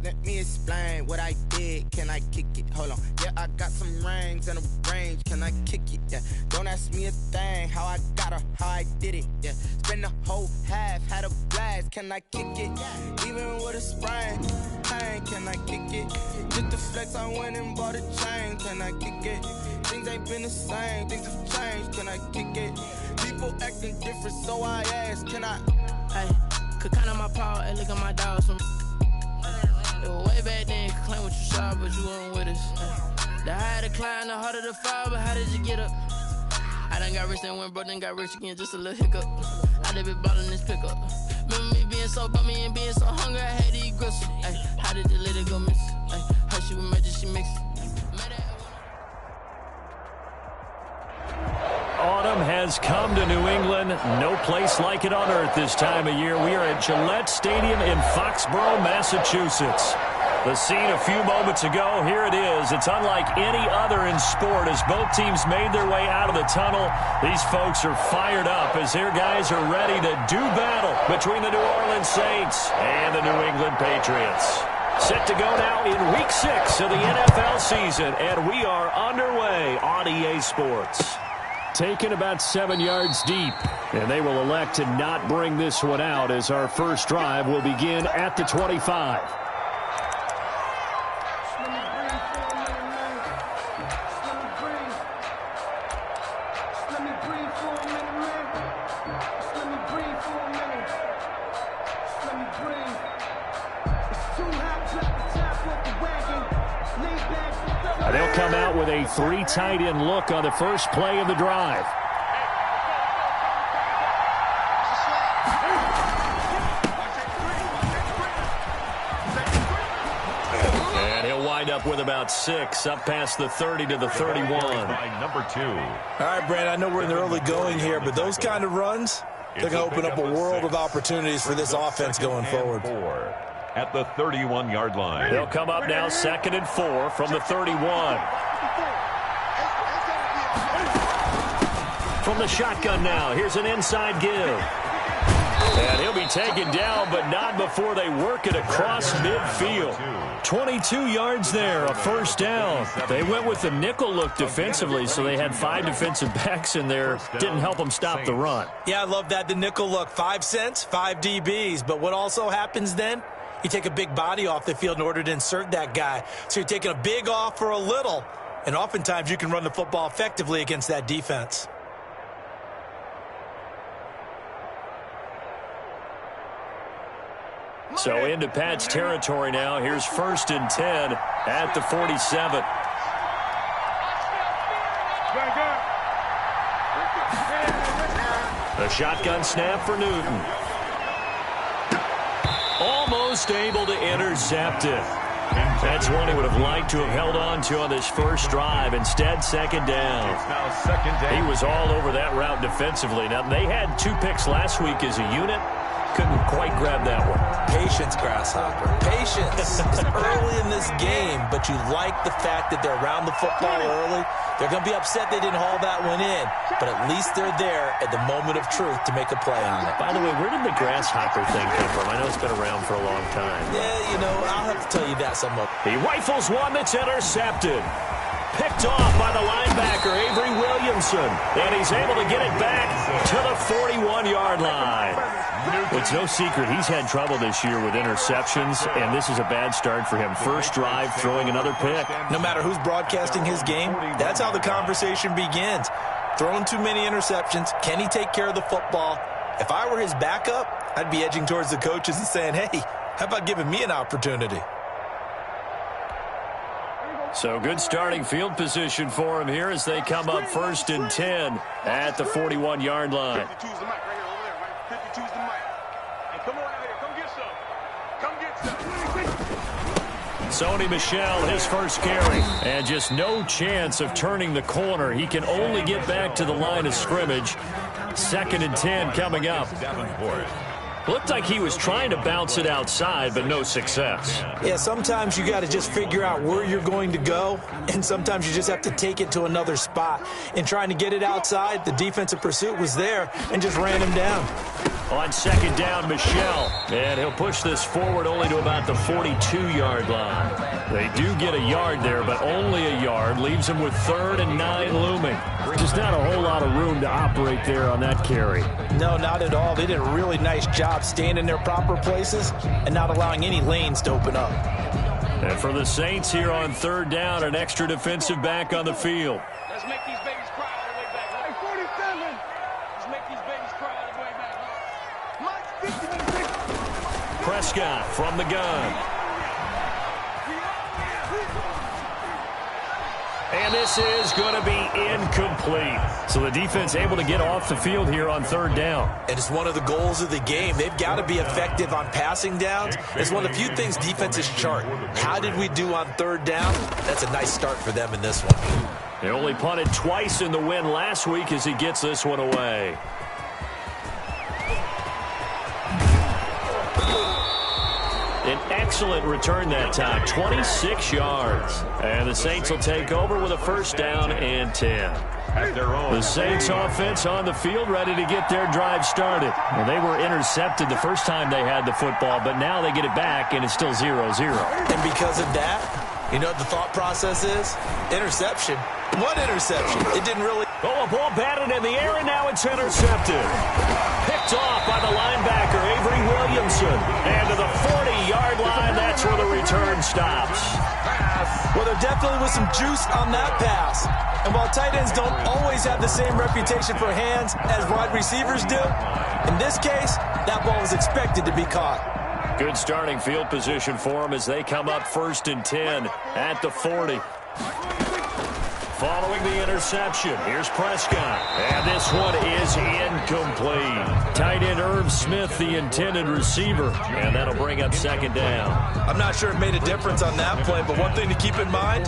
Let me explain what I did. Can I kick it? Hold on. Yeah, I got some rings and a range. Can I kick it? Yeah. Don't ask me a thing. How I got her, how I did it. Yeah. Spend the whole half, had a blast. Can I kick it? Even with a sprain. Can I kick it? Just the flex, I went and bought a chain. Can I kick it? Things ain't been the same. Things have changed. Can I kick it? People acting different, so I ask. Can I? Hey, could count on my power and look at my dogs from. It was way back then, could claim what you saw, but you weren't with us. The higher the climb, the harder the fall, but how did you get up? I done got rich and went broke, then got rich again, just a little hiccup. I done been ballin' this pickup. Remember me being so bummy and being so hungry, I had to eat gristle. Ay, how did the lady go miss? Ay, how she was magic, she mixed. Autumn has come to New England. No place like it on earth this time of year. We are at Gillette Stadium in Foxborough, Massachusetts. The scene a few moments ago, here it is. It's unlike any other in sport as both teams made their way out of the tunnel. These folks are fired up as their guys are ready to do battle between the New Orleans Saints and the New England Patriots. Set to go now in Week 6 of the NFL season, and we are underway on EA Sports. Taken about 7 yards deep, and they will elect to not bring this one out as our first drive will begin at the 25. They'll come out with a 3 tight end look on the first play of the drive. And he'll wind up with about 6, up past the 30 to the 31. Number 2. All right, Brad, I know we're in the early going here, but those kind of runs, they're going to open up a world of opportunities for this offense going forward. At the 31-yard line. They'll come up now 2nd and 4 from the 31. From the shotgun now, here's an inside give. And he'll be taken down, but not before they work it across midfield. 22 yards there, a first down. They went with the nickel look defensively, so they had 5 defensive backs in there. Didn't help them stop the run. Yeah, I love that, the nickel look. 5 cents, 5 DBs. But what also happens then? You take a big body off the field in order to insert that guy. So you're taking a big off for a little, and oftentimes you can run the football effectively against that defense. So into Pat's territory now. Here's 1st and 10 at the 47. The shotgun snap for Newton. Almost able to intercept it. That's one he would have liked to have held on to on this first drive. Instead, 2nd down. He was all over that route defensively. Now, they had 2 picks last week as a unit. Couldn't quite grab that one. Patience, Grasshopper. Patience. It's early in this game, but you like the fact that they're around the football early. They're going to be upset they didn't haul that one in, but at least they're there at the moment of truth to make a play on it. By the way, where did the grasshopper thing come from? I know it's been around for a long time. Yeah, you know, I'll have to tell you that somewhat. He rifles one that's intercepted. Picked off by the linebacker, Avery Williamson. And he's able to get it back to the 41-yard line. It's no secret he's had trouble this year with interceptions, and this is a bad start for him. First drive, throwing another pick. No matter who's broadcasting his game, that's how the conversation begins. Throwing too many interceptions. Can he take care of the football? If I were his backup, I'd be edging towards the coaches and saying, hey, how about giving me an opportunity? So good starting field position for him here as they come up 1st and 10 at the 41-yard line. Sony Michel, his first carry. And just no chance of turning the corner. He can only get back to the line of scrimmage. 2nd and 10 coming up. Looked like he was trying to bounce it outside, but no success. Yeah, sometimes you got to just figure out where you're going to go, and sometimes you just have to take it to another spot. In trying to get it outside, the defensive pursuit was there and just ran him down. On second down, Michel. And he'll push this forward only to about the 42-yard line. They do get a yard there, but only a yard. Leaves them with 3rd and 9 looming. Just not a whole lot of room to operate there on that carry. No, not at all. They did a really nice job staying in their proper places and not allowing any lanes to open up. And for the Saints here on 3rd down, an extra defensive back on the field. Let's make these babies cry all the way back. Like 47. Let's make these babies cry all the way back. Prescott from the gun. And this is going to be incomplete. So the defense able to get off the field here on 3rd down. And it's one of the goals of the game. They've got to be effective on passing downs. It's one of the few things defenses chart. How did we do on 3rd down? That's a nice start for them in this one. They only punted twice in the win last week as he gets this one away. An excellent return that time, 26 yards. And the Saints will take over with a 1st down and 10. The Saints offense on the field ready to get their drive started. Well, they were intercepted the first time they had the football, but now they get it back, and it's still 0-0. And because of that, you know what the thought process is? Interception. What interception? It didn't really... Oh, a ball batted in the air, and now it's intercepted. Picked off by the linebacker, Avery Williamson. And to the 40-yard line, that's where the return stops. Well, there definitely was some juice on that pass. And while tight ends don't always have the same reputation for hands as wide receivers do, in this case, that ball was expected to be caught. Good starting field position for them as they come up 1st and 10 at the 40. Following the interception, here's Prescott. And this one is incomplete. Tight end Irv Smith, the intended receiver. And that'll bring up 2nd down. I'm not sure it made a difference on that play, but one thing to keep in mind,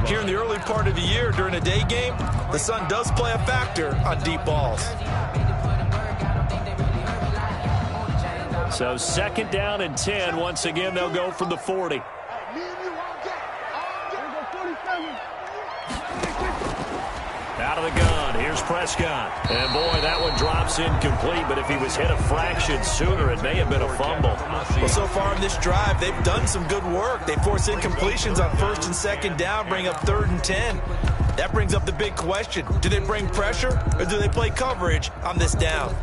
here in the early part of the year during a day game, the sun does play a factor on deep balls. So 2nd down and 10. Once again, they'll go from the 40. Out of the gun, here's Prescott. And boy, that one drops incomplete, but if he was hit a fraction sooner, it may have been a fumble. Well, so far in this drive, they've done some good work. They force incompletions on 1st and 2nd down, bring up 3rd and 10. That brings up the big question. Do they bring pressure, or do they play coverage on this down?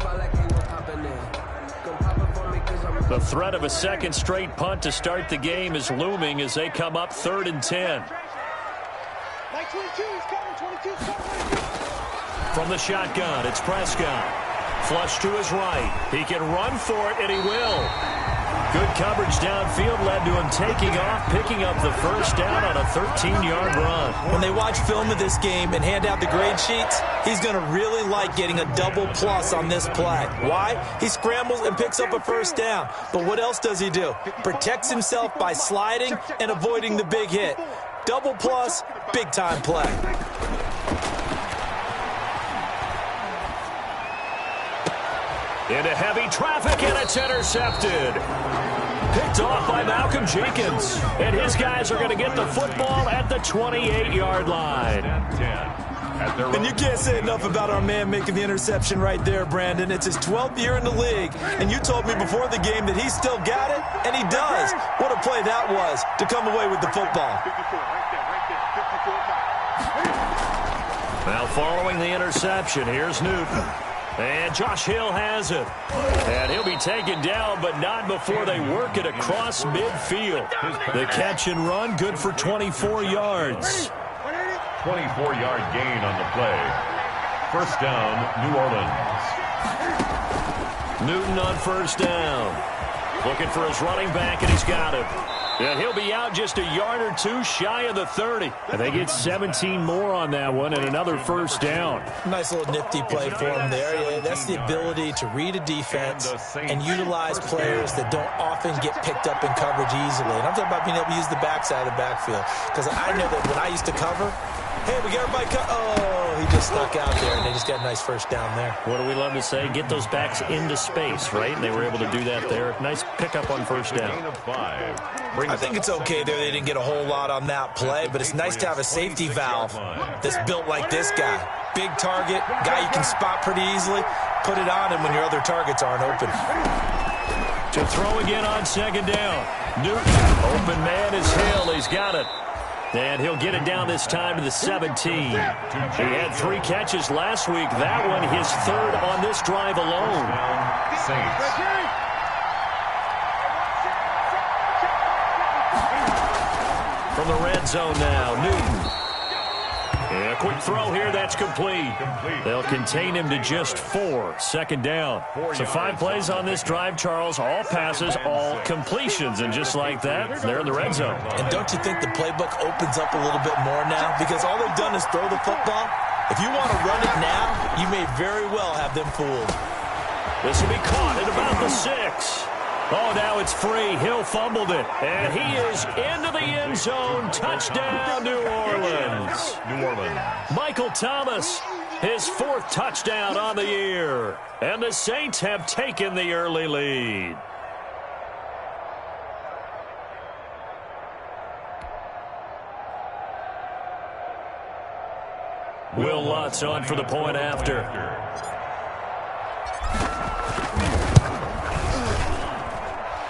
The threat of a 2nd straight punt to start the game is looming as they come up 3rd and 10. From the shotgun, it's Prescott. Flush to his right. He can run for it, and he will. Good coverage downfield led to him taking off, picking up the 1st down on a 13-yard run. When they watch film of this game and hand out the grade sheets, he's going to really like getting a double plus on this play. Why? He scrambles and picks up a 1st down. But what else does he do? Protects himself by sliding and avoiding the big hit. Double plus, big-time play. Into heavy traffic, and it's intercepted. Picked off by Malcolm Jenkins. And his guys are going to get the football at the 28-yard line. And you can't say enough about our man making the interception right there, Brandon. It's his 12th year in the league, and you told me before the game that he still got it, and he does. What a play that was to come away with the football. Now following the interception, here's Newton. And Josh Hill has it. And he'll be taken down, but not before they work it across midfield. The catch and run, good for 24 yards. 24-yard gain on the play. 1st down, New Orleans. Newton on 1st down. Looking for his running back, and he's got it. And he'll be out just a yard or two shy of the 30. And they get 17 more on that one and another 1st down. Nice little nifty play for him there. Yeah, that's the ability to read a defense and utilize players that don't often get picked up in coverage easily. And I'm talking about being able to use the backside of the backfield. Because I know that when I used to cover, hey, we got everybody oh, he just snuck out there, and they just got a nice 1st down there. What do we love to say? Get those backs into space, right? And they were able to do that there. Nice pickup on 1st down. I think it's okay there. They didn't get a whole lot on that play, but it's nice to have a safety valve that's built like this guy. Big target, guy you can spot pretty easily. put it on him when your other targets aren't open. To throw again on second down. Newton, open man is Hill. He's got it. And he'll get it down this time to the 17. He had 3 catches last week. That one his 3rd on this drive alone. From the red zone now, Newton. And a quick throw here, that's complete. They'll contain him to just 4. Second down. So 5 plays on this drive, Charles. All passes, all completions. And just like that, they're in the red zone. And don't you think the playbook opens up a little bit more now? Because all they've done is throw the football. If you want to run it now, you may very well have them fooled. This will be caught at about the 6. Oh, now it's free. Hill fumbled it. And he is into the end zone. Touchdown, New Orleans. Michael Thomas, his 4th touchdown on the year. And the Saints have taken the early lead. Will Lutz on for the point after.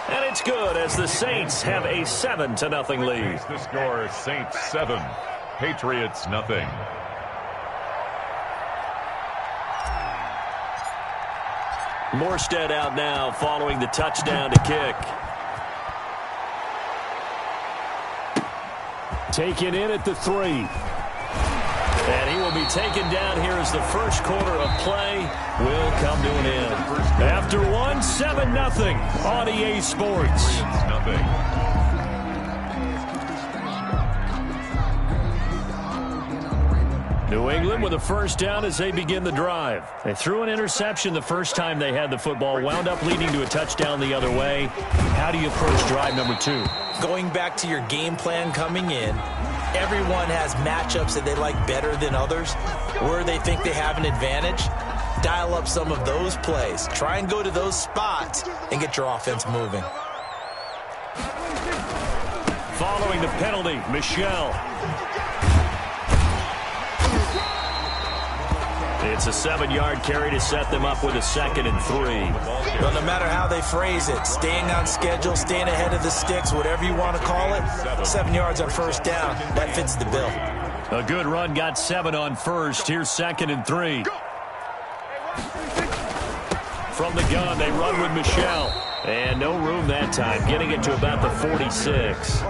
And it's good as the Saints have a 7-0 lead. The score, Saints 7, Patriots nothing. Morstead out now following the touchdown to kick. Taken in at the 3. And he will be taken down here as the first quarter of play will come to an end. After 1, 7-0 on EA Sports. New England with a first down as they begin the drive. They threw an interception the first time they had the football, wound up leading to a touchdown the other way. How do you approach drive number 2? Going back to your game plan coming in, everyone has matchups that they like better than others, where they think they have an advantage. Dial up some of those plays. Try and go to those spots and get your offense moving. Following the penalty, Michel. It's a 7-yard carry to set them up with a 2nd and 3. Well, no matter how they phrase it, staying on schedule, staying ahead of the sticks, whatever you want to call it, 7 yards on first down, that fits the bill. A good run, got 7 on first. Here's 2nd and 3. From the gun, they run with Michel. And no room that time, getting it to about the 46.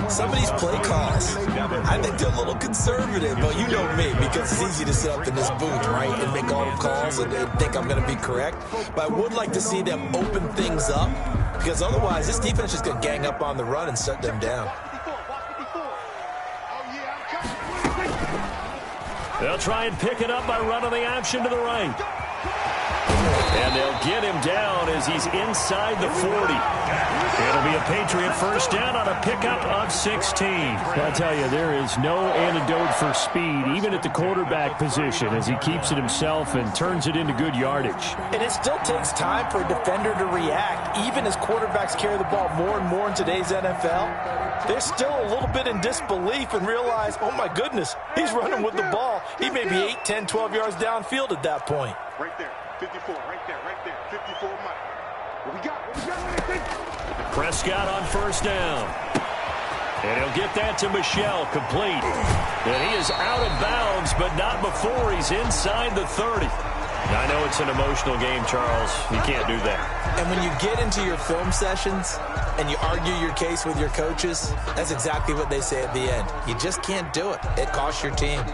Some of these play calls, I think they're a little conservative, but you know me, because it's easy to sit up in this booth, right, and make all the calls and think I'm going to be correct. But I would like to see them open things up, because otherwise this defense is going to gang up on the run and shut them down. They'll try and pick it up by running the option to the right. And they'll get him down as he's inside the 40. It'll be a Patriot first down on a pickup of 16. I'll tell you, there is no antidote for speed, even at the quarterback position, as he keeps it himself and turns it into good yardage. And it still takes time for a defender to react. Even as quarterbacks carry the ball more and more in today's NFL, they're still a little bit in disbelief and realize, oh my goodness, he's running with the ball. He may be 8, 10, 12 yards downfield at that point. Right there, 54, right there, 54, Mike. What we got? Prescott on first down. And he'll get that to Michel, complete. And he is out of bounds, but not before he's inside the 30. I know it's an emotional game, Charles. You can't do that. And when you get into your film sessions and you argue your case with your coaches, that's exactly what they say at the end. You just can't do it. It costs your team.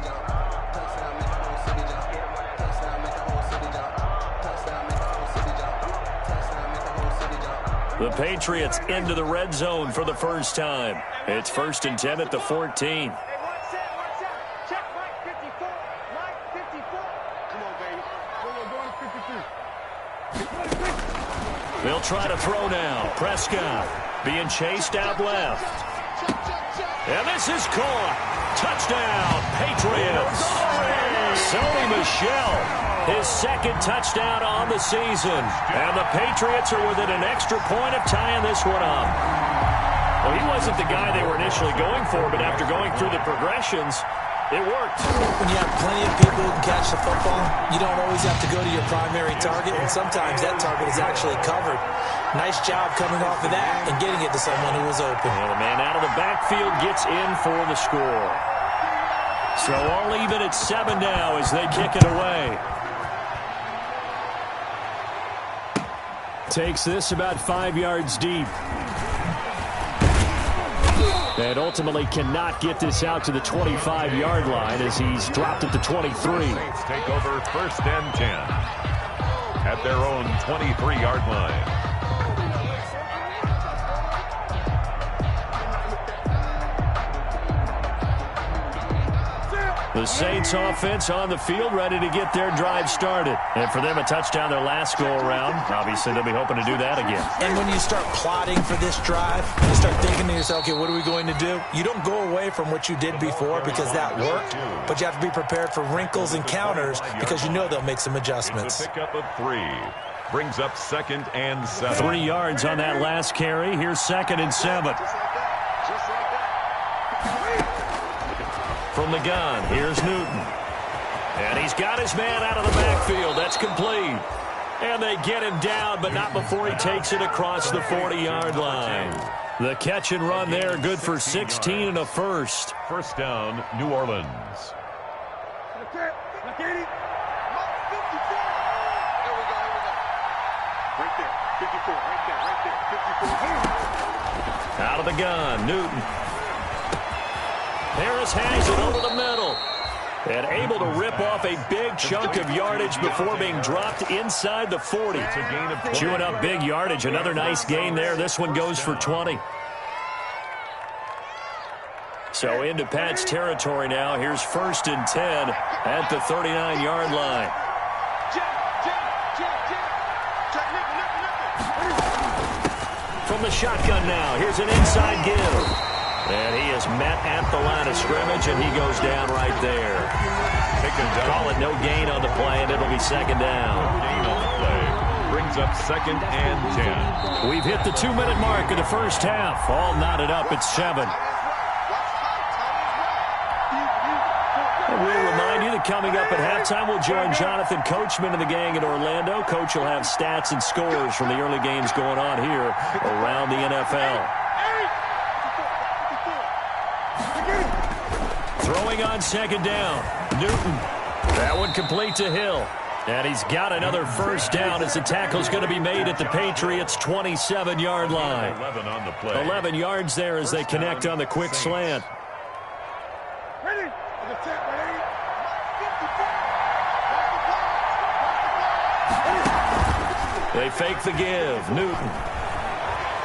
The Patriots into the red zone for the first time. It's 1st and 10 at the 14. Check Mike 54. Mike 54. Come on, baby. Go to 53. They'll try to throw now. Prescott being chased out left. And this is caught. Touchdown, Patriots. Sony Michel. His 2nd touchdown on the season. And the Patriots are within an extra point of tying this one up. Well, he wasn't the guy they were initially going for, but after going through the progressions, It worked. When you have plenty of people who can catch the football, you don't always have to go to your primary target, and sometimes that target is actually covered. Nice job coming off of that and getting it to someone who was open. And the man out of the backfield gets in for the score. So all even at 7 now as they kick it away. Takes this about 5 yards deep. And ultimately cannot get this out to the 25-yard line as he's dropped at the 23. Saints take over 1st and 10 at their own 23-yard line. The Saints offense on the field, ready to get their drive started. And for them, a touchdown their last go-around. Obviously, they'll be hoping to do that again. And when you start plotting for this drive, you start thinking to yourself, okay, what are we going to do? You don't go away from what you did before because that worked, but you have to be prepared for wrinkles and counters because you know they'll make some adjustments. It's a pickup of 3. Brings up 2nd and 7. 3 yards on that last carry. Here's 2nd and 7. From the gun, here's Newton. And he's got his man out of the backfield. That's complete. And they get him down, but not before he takes it across the 40-yard line. The catch and run there, good for 16 and a first. 1st down, New Orleans. Out of the gun, Newton. Harris has it over the middle. And able to rip off a big chunk of yardage before being dropped inside the 40. Chewing up big yardage. Another nice gain there. This one goes for 20. So into Pat's territory now. Here's 1st and 10 at the 39-yard line. From the shotgun now. Here's an inside give. And he is met at the line of scrimmage, and he goes down right there. Call it no gain on the play, and it'll be 2nd down. Gain on the play. Brings up 2nd and 10. We've hit the 2-minute mark of the first half. All knotted up at 7. And we'll remind you that coming up at halftime, we'll join Jonathan Coachman and the gang in Orlando. Coach will have stats and scores from the early games going on here around the NFL. Throwing on 2nd down. Newton. That one complete to Hill. And he's got another 1st down as the tackle's going to be made at the Patriots' 27-yard line. 11 on the play. 11 yards there as they connect on the quick slant. They fake the give. Newton.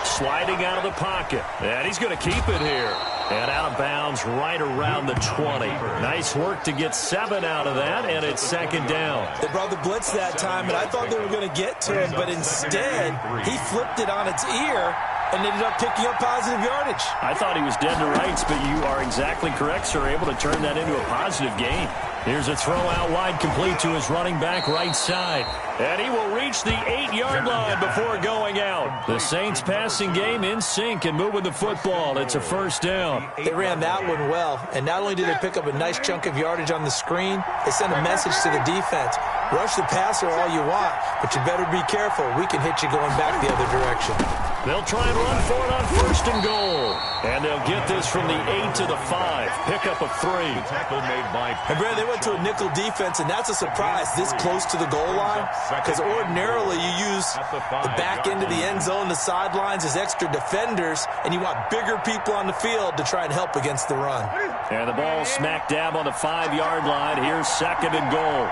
Sliding out of the pocket. And he's going to keep it here. And out of bounds right around the 20. Nice work to get 7 out of that, and it's 2nd down. They brought the blitz that time, and I thought they were going to get to him, but instead he flipped it on its ear and ended up picking up positive yardage. I thought he was dead to rights, but you are exactly correct, sir. Able to turn that into a positive gain. Here's a throw out wide, complete to his running back right side. And he will reach the 8-yard line before going out. The Saints passing game in sync and moving the football. It's a 1st down. They ran that one well, and not only did they pick up a nice chunk of yardage on the screen, they sent a message to the defense. Rush the passer all you want, but you better be careful. We can hit you going back the other direction. They'll try and run for it on 1st and goal. And they'll get this from the 8 to the 5. Pickup of 3. The tackle made by... And Brad, they went to a nickel defense, and that's a surprise this close to the goal line. Because ordinarily you use the back end of the end zone, the sidelines as extra defenders, and you want bigger people on the field to try and help against the run. And the ball smack dab on the 5-yard line. Here's 2nd and goal.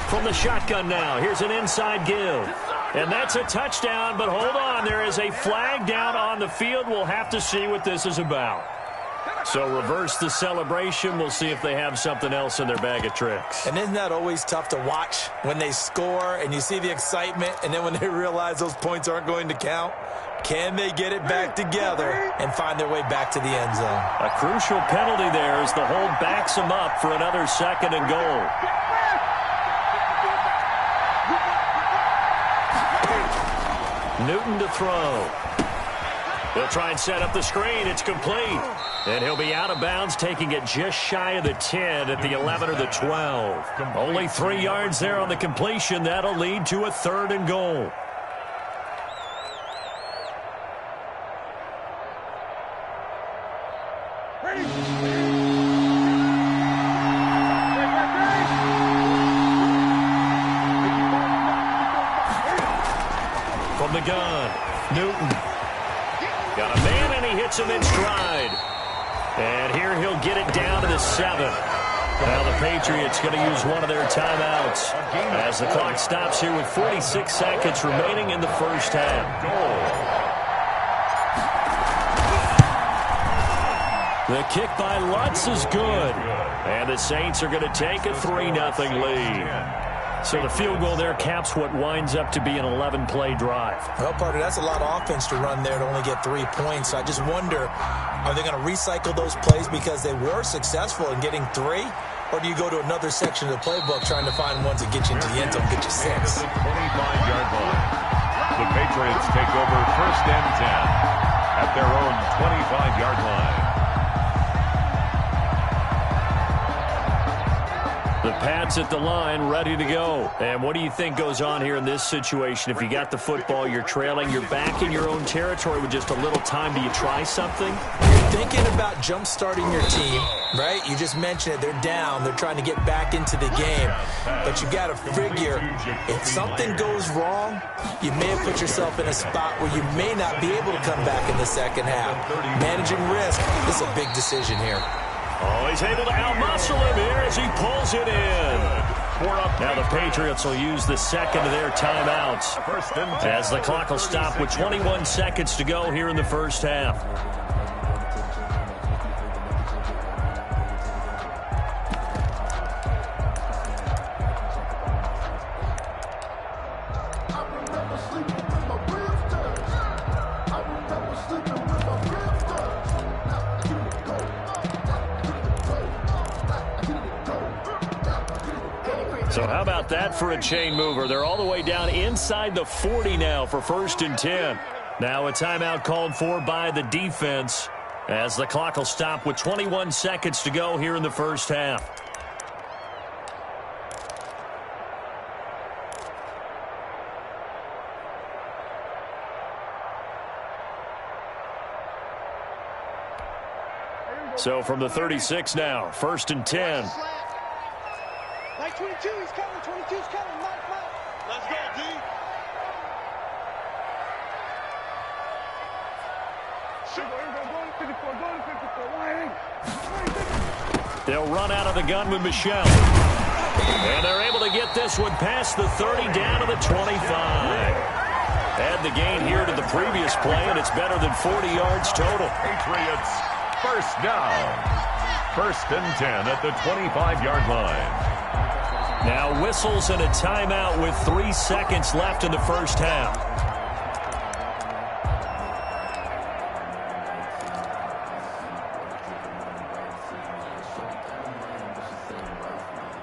From the shotgun now, here's an inside give. And that's a touchdown, but hold on, there is a flag down on the field. We'll have to see what this is about. So reverse the celebration. We'll see if they have something else in their bag of tricks. And isn't that always tough to watch when they score and you see the excitement, and then when they realize those points aren't going to count? Can they get it back together and find their way back to the end zone? A crucial penalty there as the hold backs them up for another 2nd and goal. Newton to throw. He'll try and set up the screen. It's complete. And he'll be out of bounds, taking it just shy of the 10 at the 11 or the 12. Only 3 yards there on the completion. That'll lead to a 3rd and goal. From the gun, Newton. Got a man, and he hits him in stride. And here he'll get it down to the 7. Now the Patriots going to use one of their timeouts as the clock stops here with 46 seconds remaining in the first half. The kick by Lutz is good. And the Saints are going to take a 3-0 lead. So the field goal there caps what winds up to be an 11-play drive. Well, partner, that's a lot of offense to run there to only get 3 points. I just wonder, are they going to recycle those plays because they were successful in getting 3? Or do you go to another section of the playbook trying to find ones that get you into the end zone, get you 6? 25-yard line. The Patriots take over 1st and 10 at their own 25-yard line. The Pats at the line, ready to go. And what do you think goes on here in this situation? If you got the football, you're trailing, you're back in your own territory with just a little time. Do you try something? You're thinking about jump-starting your team, right? You just mentioned it. They're down. They're trying to get back into the game. But you got to figure, if something goes wrong, you may have put yourself in a spot where you may not be able to come back in the second half. Managing risk, this is a big decision here. Oh, he's able to outmuscle him here as he pulls it in. Now the Patriots will use the second of their timeouts as the clock will stop with 21 seconds to go here in the first half. So how about that for a chain mover? They're all the way down inside the 40 now for 1st and 10. Now a timeout called for by the defense as the clock will stop with 21 seconds to go here in the first half. So from the 36 now, 1st and 10. Like 22, he's coming. 22's coming. Mike. Let's go, D. They'll run out of the gun with Michelle. And they're able to get this one past the 30 down to the 25. Add the gain here to the previous play, and it's better than 40 yards total. Patriots, 1st down. 1st and 10 at the 25-yard line. Now whistles and a timeout with 3 seconds left in the first half.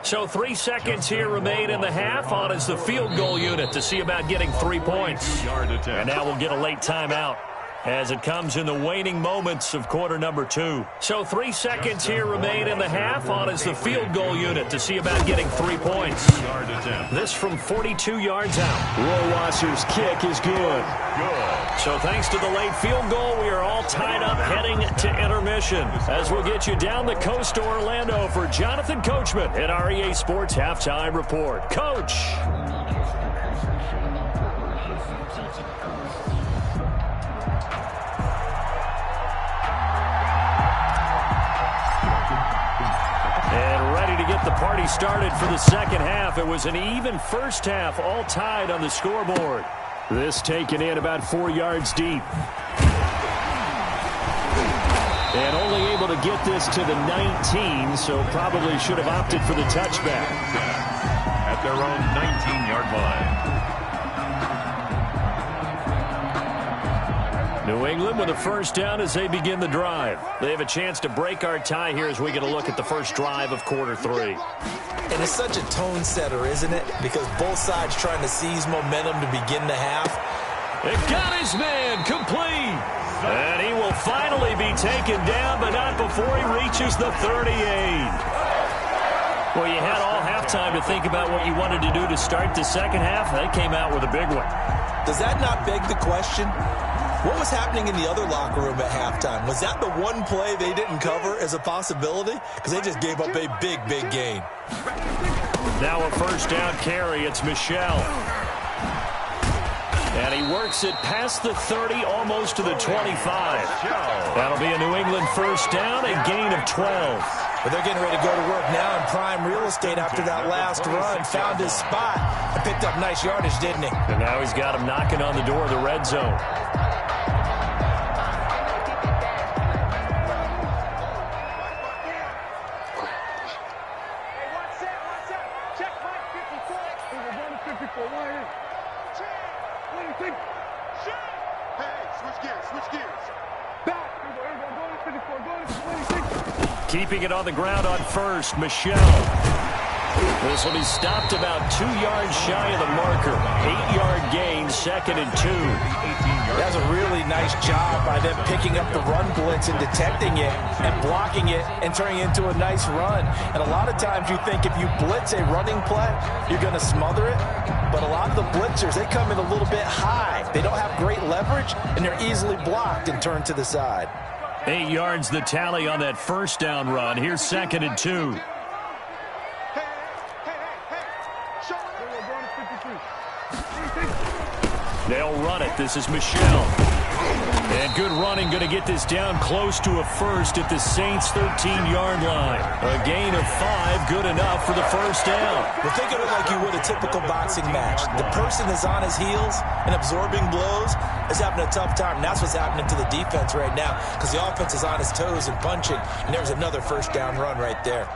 So 3 seconds here remain in the half. On is the field goal unit to see about getting 3 points. And now we'll get a late timeout as it comes in the waning moments of quarter number 2. So 3 seconds here remain in the half. On is the field goal unit to see about getting 3 points. This from 42 yards out. Rowasser's kick is good. So thanks to the late field goal, we are all tied up heading to intermission as we'll get you down the coast to Orlando for Jonathan Coachman at our EA Sports Halftime Report. Coach! The party started for the second half. It was an even first half, all tied on the scoreboard. This taken in about 4 yards deep. And only able to get this to the 19, so probably should have opted for the touchback. At their own 19-yard line. New England with a first down as they begin the drive. They have a chance to break our tie here as we get a look at the first drive of quarter 3. And it's such a tone setter, isn't it? Because both sides trying to seize momentum to begin the half. It got his man complete. And he will finally be taken down, but not before he reaches the 38. Well, you had all halftime to think about what you wanted to do to start the second half. They came out with a big one. Does that not beg the question? What was happening in the other locker room at halftime? Was that the one play they didn't cover as a possibility? Because they just gave up a big, big gain. Now a first down carry. It's Michel. And he works it past the 30, almost to the 25. That'll be a New England first down, a gain of 12. But they're getting ready to go to work now in prime real estate after that last run. Found his spot and picked up nice yardage, didn't he? And now he's got him knocking on the door of the red zone. Keeping it on the ground on first, Michel. This will be stopped about 2 yards shy of the marker. 8-yard gain, 2nd and 2. That was a really nice job by them picking up the run blitz and detecting it and blocking it and turning it into a nice run. And a lot of times you think if you blitz a running play, you're going to smother it. But a lot of the blitzers, they come in a little bit high. They don't have great leverage, and they're easily blocked and turned to the side. 8 yards the tally on that first down run. Here's 2nd and 2. They'll run it. This is Michel. And good running, going to get this down close to a first at the Saints' 13-yard line. A gain of 5, good enough for the first down. Well, think of it like you would a typical boxing match. The person is on his heels and absorbing blows is having a tough time. And that's what's happening to the defense right now because the offense is on his toes and punching. And there's another first down run right there.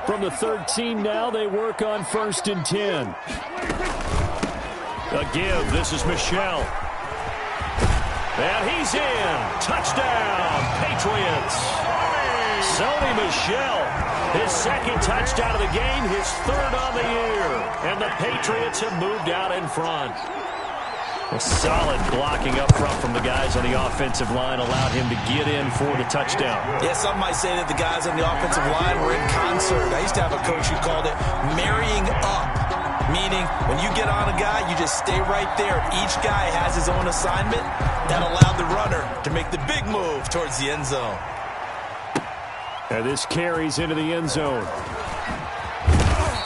From the 13 now, they work on 1st and 10. A give. This is Michel. And he's in. Touchdown, Patriots. Sony Michel, his 2nd touchdown of the game, his 3rd on the year. And the Patriots have moved out in front. A solid blocking up front from the guys on the offensive line allowed him to get in for the touchdown. Yeah, some might say that the guys on the offensive line were in concert. I used to have a coach who called it marrying up, meaning when you get on a guy, you just stay right there. Each guy has his own assignment. That allowed the runner to make the big move towards the end zone. And this carries into the end zone.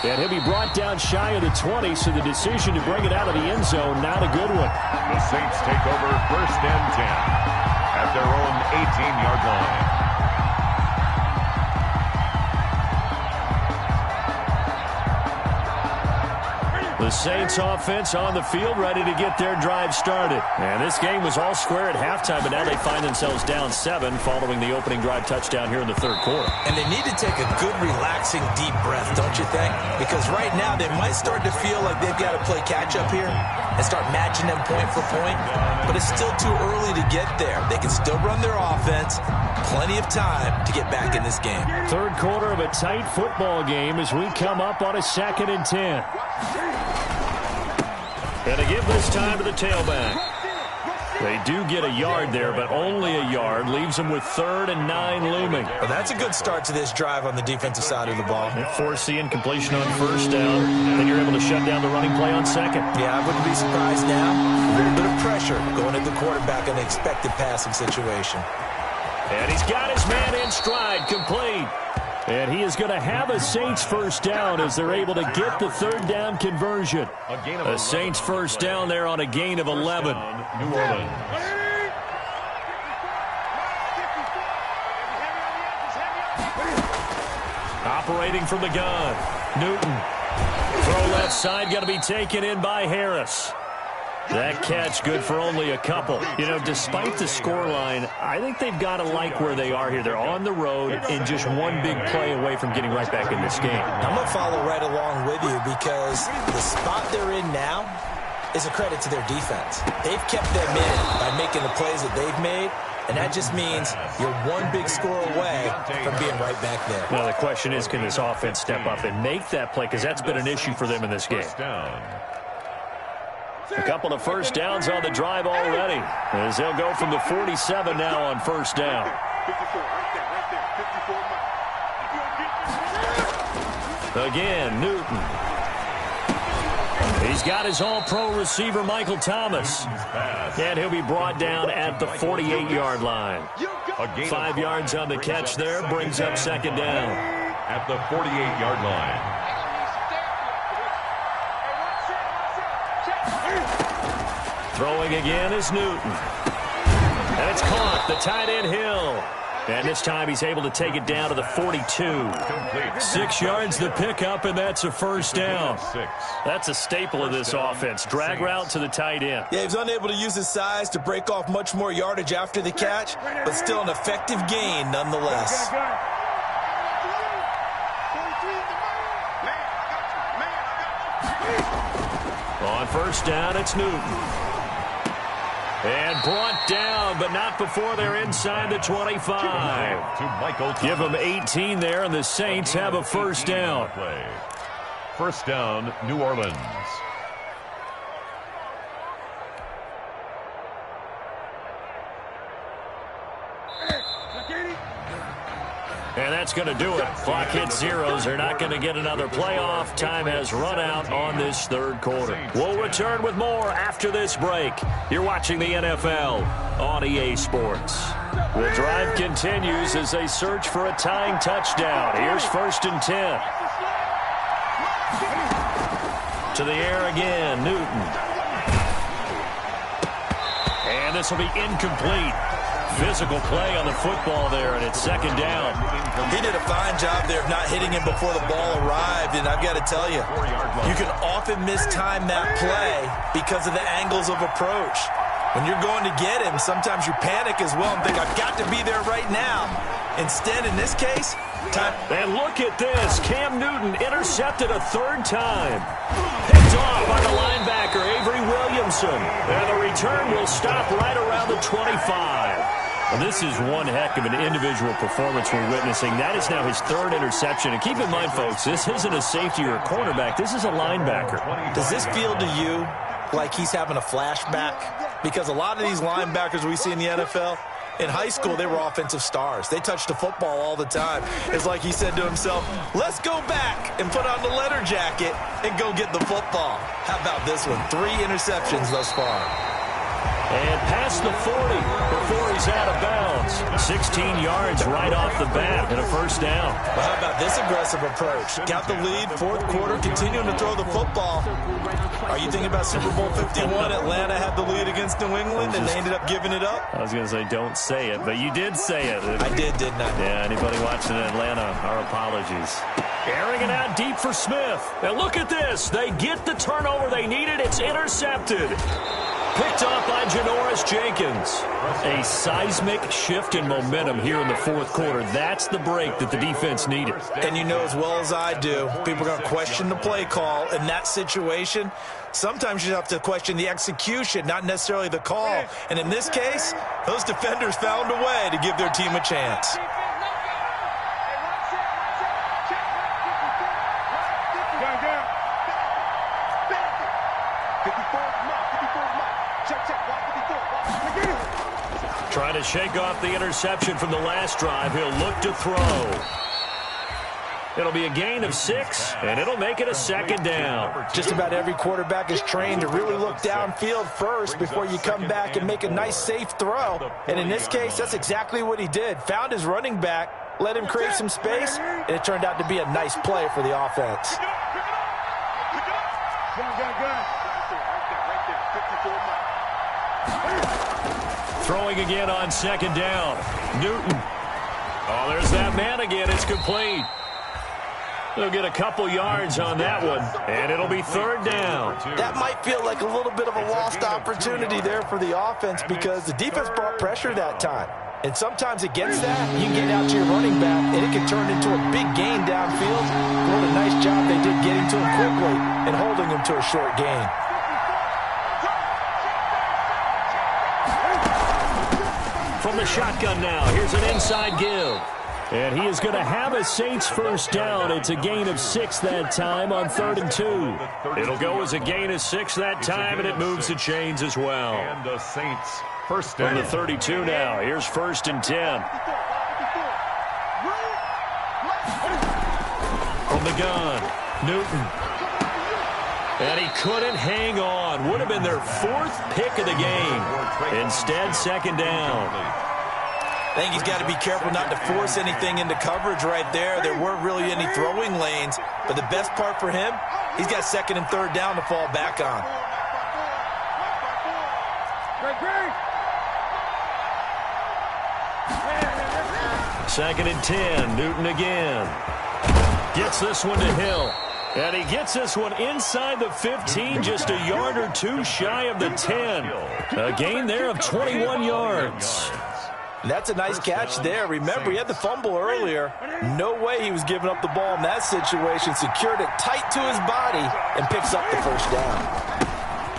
And he'll be brought down shy of the 20, so the decision to bring it out of the end zone, not a good one. The Saints take over 1st and 10 at their own 18-yard line. The Saints offense on the field, ready to get their drive started. And this game was all square at halftime, but now they find themselves down 7 following the opening drive touchdown here in the 3rd quarter. And they need to take a good, relaxing, deep breath, don't you think? Because right now they might start to feel like they've got to play catch-up here and start matching them point for point. But it's still too early to get there. They can still run their offense. Plenty of time to get back in this game. 3rd quarter of a tight football game as we come up on a 2nd and 10. And to give this time to the tailback. They do get a yard there, but only a yard. Leaves them with 3rd and 9 looming. Well, that's a good start to this drive on the defensive side of the ball. Force the incompletion on 1st down. Then you're able to shut down the running play on 2nd. Yeah, I wouldn't be surprised now. A little bit of pressure going at the quarterback in an expected passing situation. And he's got his man in stride, complete. And he is going to have a Saints first down as they're able to get the 3rd down conversion. A Saints first down there on a gain of 11. New Orleans. Operating from the gun. Newton. Throw left side, going to be taken in by Harris. That catch good for only a couple. You know, despite the scoreline, I think they've got to like where they are here. They're on the road and just one big play away from getting right back in this game. I'm going to follow right along with you because the spot they're in now is a credit to their defense. They've kept them in by making the plays that they've made, and that just means you're one big score away from being right back there. Now, the question is, can this offense step up and make that play? Because that's been an issue for them in this game. A couple of first downs on the drive already, as they'll go from the 47 now on first down. 54, right there. Again, Newton. He's got his all-pro receiver, Michael Thomas. And he'll be brought down at the 48-yard line. 5 yards on the catch there, brings up second down. At the 48-yard line. Throwing again is Newton. And it's caught, the tight end Hill. And this time he's able to take it down to the 42. 6 yards the pickup, and that's a first down. That's a staple of this offense. Drag route to the tight end. Yeah, he was unable to use his size to break off much more yardage after the catch, but still an effective gain nonetheless. On first down, it's Newton. And brought down, but not before they're inside the 25. Give them 18 there, and the Saints have a first down. First down, New Orleans. And that's going to do it. Clock hits zeros. They're not going to get another playoff. Time has run out on this third quarter. We'll return with more after this break. You're watching the NFL on EA Sports. The drive continues as they search for a tying touchdown. Here's first and 10. To the air again, Newton. And this will be incomplete. Physical play on the football there, and it's second down. He did a fine job there of not hitting him before the ball arrived, and I've got to tell you, you can often mistime that play because of the angles of approach. When you're going to get him, sometimes you panic as well and think, I've got to be there right now. Instead, in this case, time. And look at this. Cam Newton intercepted a third time. Picked off by the linebacker, Avery Williamson. And the return will stop right around the 25. And this is one heck of an individual performance we're witnessing. That is now his third interception. And keep in mind, folks, this isn't a safety or a cornerback. This is a linebacker. Does this feel to you like he's having a flashback? Because a lot of these linebackers we see in the NFL, in high school, they were offensive stars. They touched the football all the time. It's like he said to himself, let's go back and put on the letter jacket and go get the football. How about this one? 3 interceptions thus far. And past the 40 before he's out of bounds. 16 yards right off the bat and a first down. Well, how about this aggressive approach? Got the lead, fourth quarter, continuing to throw the football. Are you thinking about Super Bowl 51? Atlanta had the lead against New England, and they ended up giving it up? I was going to say, don't say it, but you did say it. I did, didn't I? Yeah, anybody watching in Atlanta, our apologies. Airing it out deep for Smith. And look at this. They get the turnover they needed. It's intercepted. Picked off by Janoris Jenkins. A seismic shift in momentum here in the fourth quarter. That's the break that the defense needed. And you know as well as I do, people are going to question the play call in that situation. Sometimes you have to question the execution, not necessarily the call. And in this case, those defenders found a way to give their team a chance. Trying to shake off the interception from the last drive. He'll look to throw. It'll be a gain of 6, and it'll make it a second down. Just about every quarterback is trained to really look downfield first before you come back and make a nice, safe throw. And in this case, that's exactly what he did. Found his running back, let him create some space, and it turned out to be a nice play for the offense. Throwing again on second down. Newton. Oh, there's that man again. It's complete. They'll get a couple yards on that one, and it'll be third down. That might feel like a little bit of a lost opportunity there for the offense because the defense brought pressure that time. And sometimes against that, you can get out to your running back, and it can turn into a big gain downfield. What a nice job they did getting to him quickly and holding him to a short gain. From the shotgun now, here's an inside give. And he is going to have a Saints first down. It's a gain of 6 that time on 3rd and 2. It'll go as a gain of 6 that time, and it moves the chains as well. And the Saints first down. From the 32 now. Here's 1st and 10. From the gun, Newton. And he couldn't hang on. Would have been their 4th pick of the game. Instead, 2nd down. I think he's got to be careful not to force anything into coverage right there. There weren't really any throwing lanes. But the best part for him, he's got 2nd and 3rd down to fall back on. Second and 10, Newton again. Gets this one to Hill. And he gets this one inside the 15, just a yard or 2 shy of the 10. A gain there of 21 yards. That's a nice catch there. Remember, he had the fumble earlier. No way he was giving up the ball in that situation. Secured it tight to his body and picks up the first down.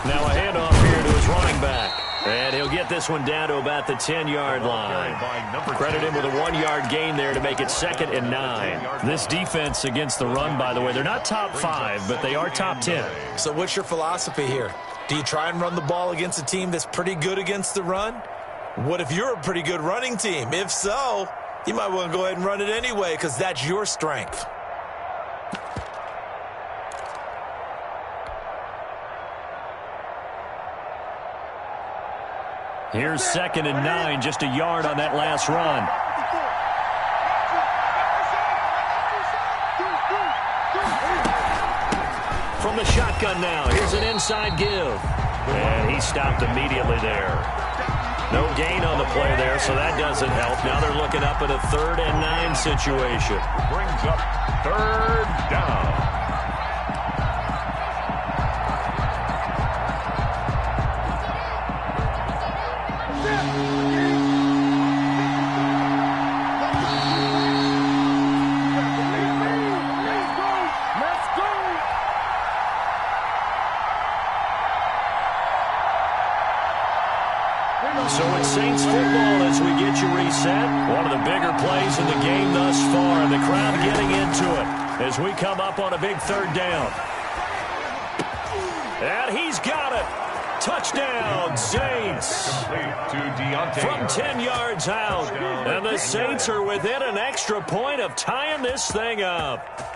Now a handoff here to his running back. And he'll get this one down to about the 10-yard line. Credit him with a 1-yard gain there to make it 2nd and 9. This defense against the run, by the way, they're not top 5, but they are top 10. So what's your philosophy here? Do you try and run the ball against a team that's pretty good against the run? What if you're a pretty good running team? If so, you might want to go ahead and run it anyway because that's your strength. Here's 2nd and 9, just a yard on that last run. From the shotgun now, here's an inside give. And he stopped immediately there. No gain on the play there, so that doesn't help. Now they're looking up at a 3rd and 9 situation. Brings up 3rd down. So it's Saints football as we get you reset. One of the bigger plays in the game thus far, and the crowd getting into it as we come up on a big 3rd down. And he's got it. Touchdown, Saints. From 10 yards out. And the Saints are within an extra point of tying this thing up.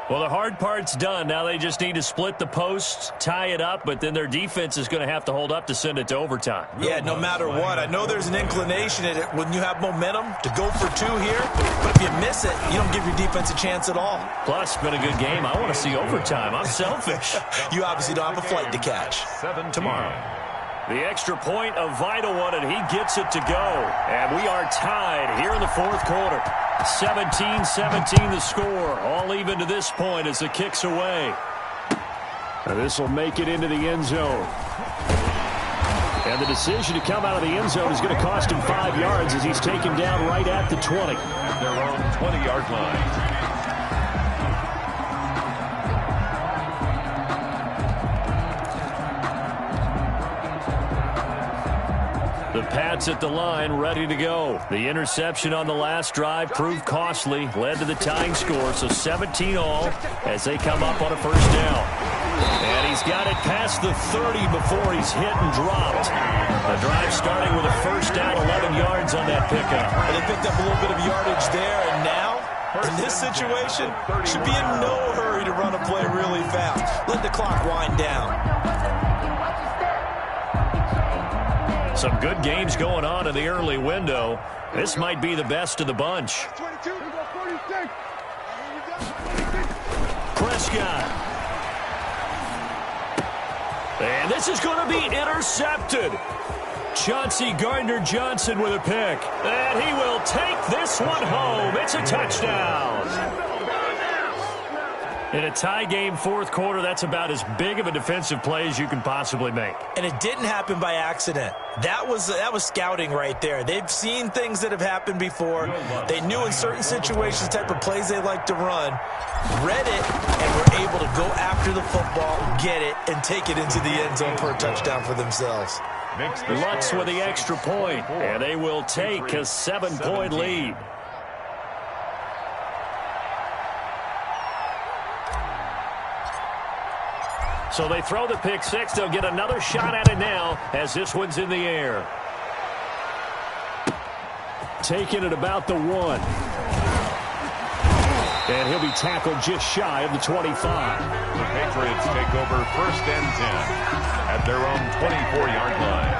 Well, the hard part's done. Now they just need to split the post, tie it up, but then their defense is going to have to hold up to send it to overtime. Yeah, no matter what. I know there's an inclination in it when you have momentum to go for 2 here, but if you miss it, you don't give your defense a chance at all. Plus, it's been a good game. I want to see overtime. I'm selfish. You obviously don't have a flight to catch. Tomorrow. The extra point, a vital one, and he gets it to go. And we are tied here in the 4th quarter. 17-17 the score. All even to this point as the kick's away. And this will make it into the end zone. And the decision to come out of the end zone is going to cost him 5 yards as he's taken down right at the 20. At their own 20-yard line. The Pats at the line, ready to go. The interception on the last drive proved costly, led to the tying score, so 17 all as they come up on a first down. And he's got it past the 30 before he's hit and dropped. The drive starting with a first down, 11 yards on that pickup. And they picked up a little bit of yardage there, and now, in this situation, should be in no hurry to run a play really fast. Let the clock wind down. Some good games going on in the early window. This might be the best of the bunch. Prescott. And this is going to be intercepted. Chauncey Gardner-Johnson with a pick. And he will take this one home. It's a touchdown. In a tie game 4th quarter, that's about as big of a defensive play as you can possibly make. And it didn't happen by accident. That was scouting right there. They've seen things that have happened before. They knew in certain situations the type of plays they like to run, read it, and were able to go after the football, get it, and take it into the end zone for a touchdown for themselves. Lutz with the extra point, and they will take a 7-point lead. So they throw the pick six. They'll get another shot at it now as this one's in the air. Taking it about the 1. And he'll be tackled just shy of the 25. The Patriots take over 1st and 10 at their own 24-yard line.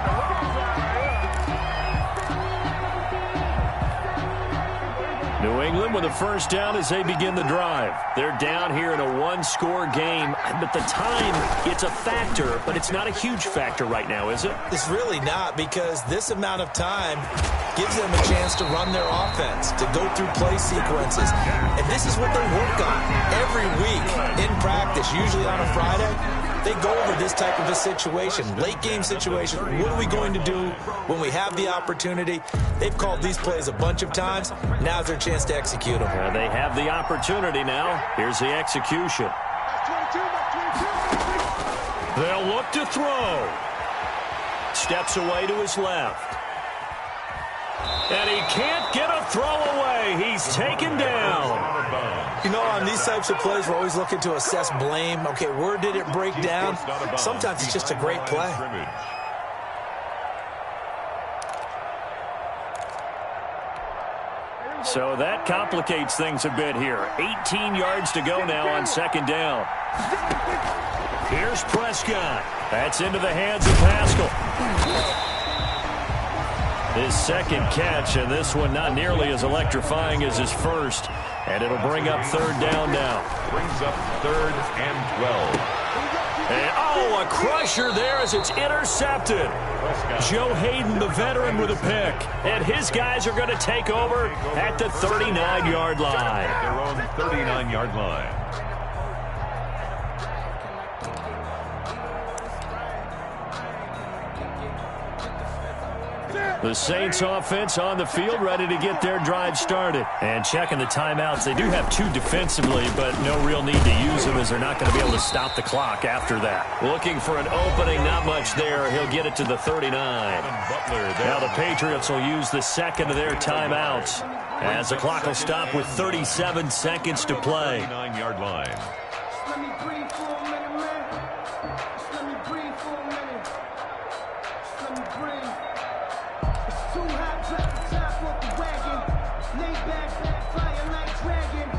New England with a first down as they begin the drive. They're down here in a one-score game. But the time, it's a factor, but it's not a huge factor right now, is it? It's really not, because this amount of time gives them a chance to run their offense, to go through play sequences. And this is what they work on every week in practice, usually on a Friday. They go over this type of a situation, late-game situation. What are we going to do when we have the opportunity? They've called these plays a bunch of times. Now's their chance to execute them. They have the opportunity now. Here's the execution. They'll look to throw. Steps away to his left. And he can't get a throw away. He's taken down. You know, on these types of plays, we're always looking to assess blame. Okay, where did it break down? Sometimes it's just a great play. So that complicates things a bit here. 18 yards to go now on 2nd down. Here's Prescott. That's into the hands of Pascal. His second catch, and this one not nearly as electrifying as his first. And it'll bring up 3rd down now. Brings up 3rd and 12. And, a crusher there as it's intercepted. Joe Hayden, the veteran, with a pick. And his guys are going to take over at the 39-yard line. Their own 39-yard line. The Saints offense on the field, ready to get their drive started. And checking the timeouts. They do have 2 defensively, but no real need to use them as they're not going to be able to stop the clock after that. Looking for an opening, not much there. He'll get it to the 39. Now the Patriots will use the second of their timeouts as the clock will stop with 37 seconds to play. 39-yard line.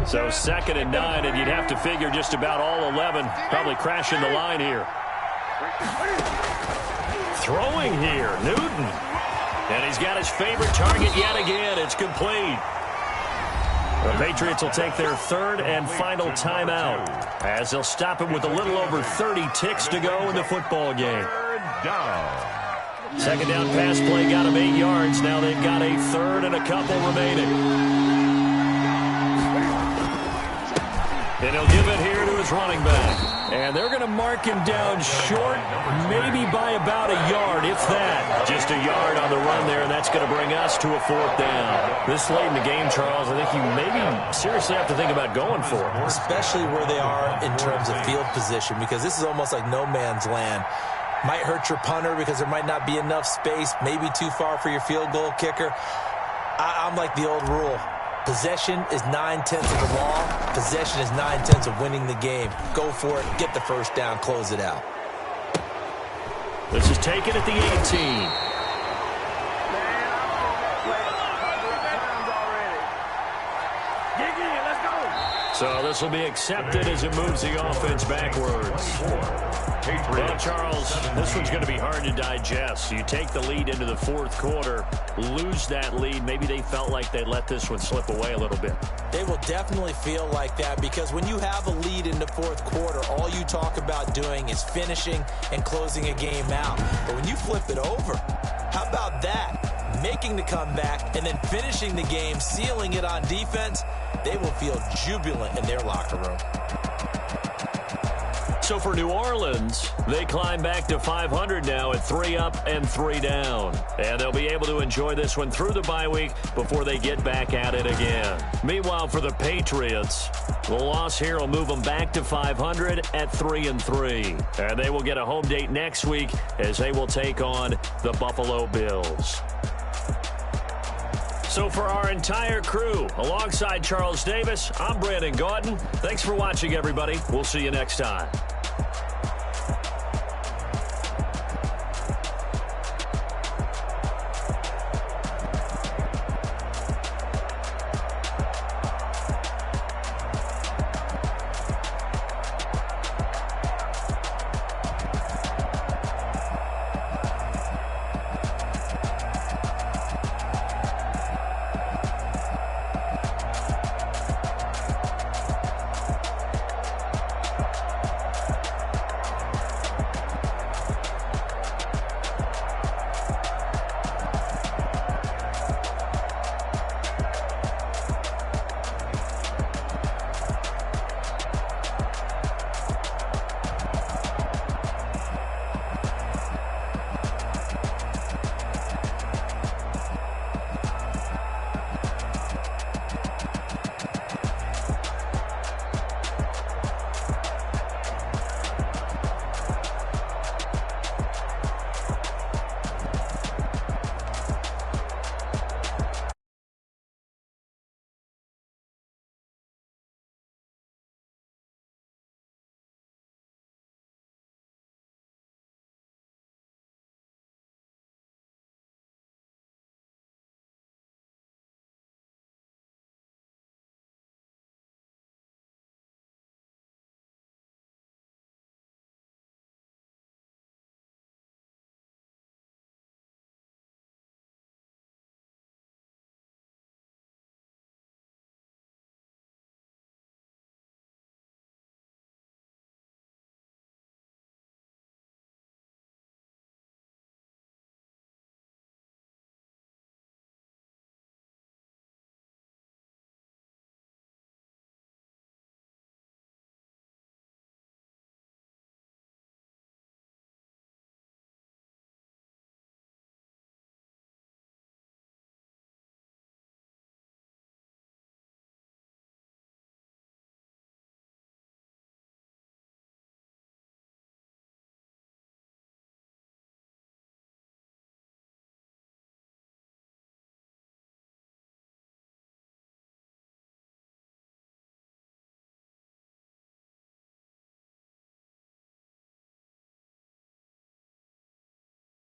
So 2nd and 9, and you'd have to figure just about all 11 probably crashing the line here. Throwing here, Newton. And he's got his favorite target yet again. It's complete. The Patriots will take their 3rd and final timeout as they'll stop it with a little over 30 ticks to go in the football game. 2nd down pass play got him 8 yards. Now they've got a 3rd and a couple remaining. And he'll give it here to his running back. And they're going to mark him down short, maybe by about a yard, if that. Just a yard on the run there, and that's going to bring us to a 4th down. This late in the game, Charles, I think you maybe seriously have to think about going for it. Especially where they are in terms of field position, because this is almost like no man's land. Might hurt your punter because there might not be enough space, maybe too far for your field goal kicker. I'm like the old rule. Possession is 9/10 of the law. Possession is 9/10 of winning the game. Go for it. Get the first down. Close it out. This is taken at the 18. So this will be accepted as it moves the offense backwards. Well, Charles, this one's going to be hard to digest. You take the lead into the 4th quarter, lose that lead. Maybe they felt like they let this one slip away a little bit. They will definitely feel like that, because when you have a lead in the 4th quarter, all you talk about doing is finishing and closing a game out. But when you flip it over, how about that? Making the comeback and then finishing the game, sealing it on defense, they will feel jubilant in their locker room. So for New Orleans, they climb back to 500 now at 3 up and 3 down. And they'll be able to enjoy this one through the bye week before they get back at it again. Meanwhile, for the Patriots, the loss here will move them back to 500 at 3-3. And they will get a home date next week as they will take on the Buffalo Bills. So for our entire crew, alongside Charles Davis, I'm Brandon Gautin. Thanks for watching, everybody. We'll see you next time.